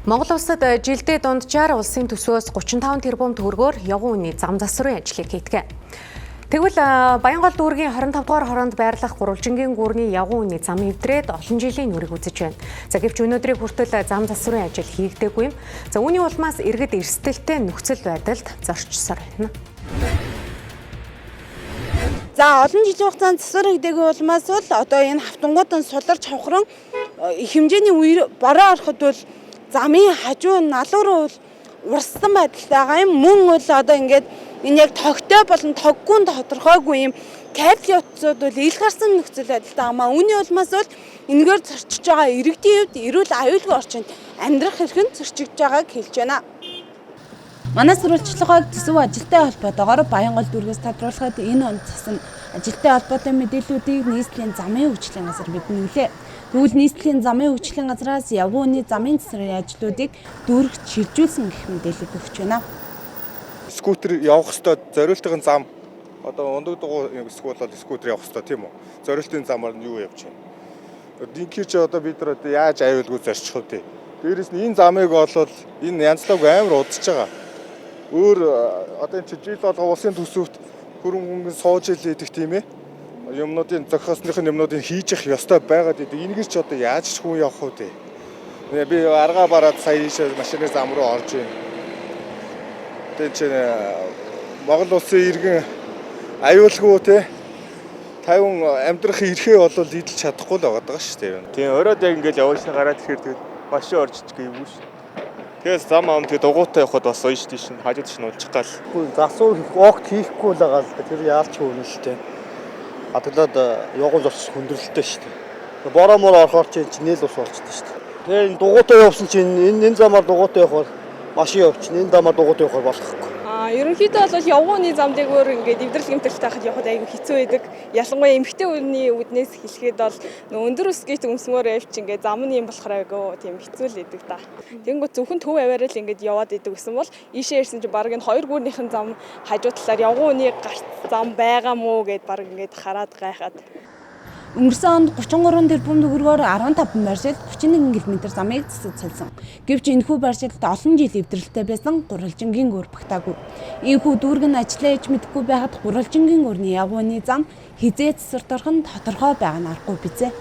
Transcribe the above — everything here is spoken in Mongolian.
Монгол улсад жилдээ дунджаар улсын төсвөөс 35 тэрбум төгрөгөөр явган үний зам засварын ажлыг хийдэг. Тэгвэл Баянгол дүүргийн 25 дугаар хороонд байрлах гурвалжингийн гүрний явган үний зам эвдрээд олон жилийн нүрийг үзэж байна. За гэвч өнөөдрийг хүртэл зам засварын ажил хийгдээгүй юм. За үүний улмаас иргэд эрсдэлтэй нөхцөл байдалд зорчсоор байна. За олон жилийн хугацаанд засвар хийгдээгүй улмаас бол одоо энэ хавтангуудын суларч хавхран их хэмжээний үер бороо ороход бол замын хажуу налуу руу урссан байдалтай байгаа юм. Мөн бол одоо ингээд энэ яг тогтой болон тоггүй тодорхойгүй юм кабелийн утсууд бол ил гарсан нөхцөл байдалтай байгаа. Үүний улмаас бол энэгээр зорчиж байгаа иргэдийн хувьд эрүүл аюулгүй орчинд амьдрах хэрхэн зорчигдж байгааг хэлж байна. Манай сурвалжлагыг төсөв ажилтай холбоотойгоор Баянгол дүүргээс тодруулахад энэ онд цасан ажилтай холбоотой мэдээллүүдийг нийслэлийн замын хөгжлийн газар бидэнд өглөө. Тэгвэл нийслэлийн замын хөгжлийн газраас явган үний замын засварын ажлуудыг дүүрэгт шилжүүлсэн гэх мэдээлэл өгч байна. Скутер явах ёстой зориултын зам одоо ундаг дугуй эсвэл скутер явах ёстой тийм үү? Зориултын замаар нь юу явж байна? Динхэр чи одоо бид нар яаж аюулгүй зорчих вэ тий? Дээрээс нь энэ замыг олвол энэ янзлаг амар удаж байгаа. Өөр одоо энэ жил болго улсын төсөвт хөрөнгө сууж ил идэх тийм ээ. Юмнуудын зохиосныхын юмнуудыг хийж явах ёстой байгаад идэг. Энэгээр ч одоо яаж ч хүн явах вэ? Би аргаа бараад сая машины зам руу орж ийн. Тэгэн чинь Монгол улсын иргэн аюулгүй те 50 амьдрах эрхээ бол идэлж чадахгүй л байгаа шүү дээ. Тийм оройд яг ингээд явуулсан гараад ирэхээр тэгээд машин орж ичгээ юм шүү. Тэгээс зам ам тэгээд дугуйтай явхад бас ойш тийш хажууд чинь уулчих гал. Засвар огт хийхгүй л байгаа л да. Тэр яалч хөөнө шүү дээ. Хатгалаад явгал бас хүндрэлтэй шүү дээ. Бороо мөр орохоор чинь нээл ус болчихсон шүү дээ. Тэгээ дугуйтай явсан чинь энэ замаар дугуйтай явхаар машин явчихна. Энэ замаар дугуйтай явхаар болохгүй. Ерөнхийдөө бол явган үний зам дээгүүр ингээд эвдрэл гэмтэлтэй хахад явхад айгүй хэцүү байдаг. Ялангуяа эмэгтэй хүний үднээс хэлэхэд бол өндөр өсгийт өмсмөр явж ингээд зам нь юм болохоор айгүй тийм хэцүү л байдаг та. Тэнгүүд зөвхөн төв аваараа л ингээд яваад идэг гэсэн бол ийшээ ирсэн чинь баг энэ хоёр гүрнийхэн зам хажуу талаар явган үний гарт зам байгаа мó гэд баг ингээд хараад гайхаад. Өнгөрсөн онд 33 тэрбум төгрөгөөр 15 байршил 41 км замыг засаж салсан. Гэвч энэхүү байршилд олон жил эвдрэлтэй байсан гурвалжингийн гүр багтаагүй. Ийхүү дүүрэг нь ажиллаа ээж мэдгүй байхад гурвалжингийн гүрний явган үний зам хизээ засварт орох нь тодорхой байгаа нь аргагүй бизээ.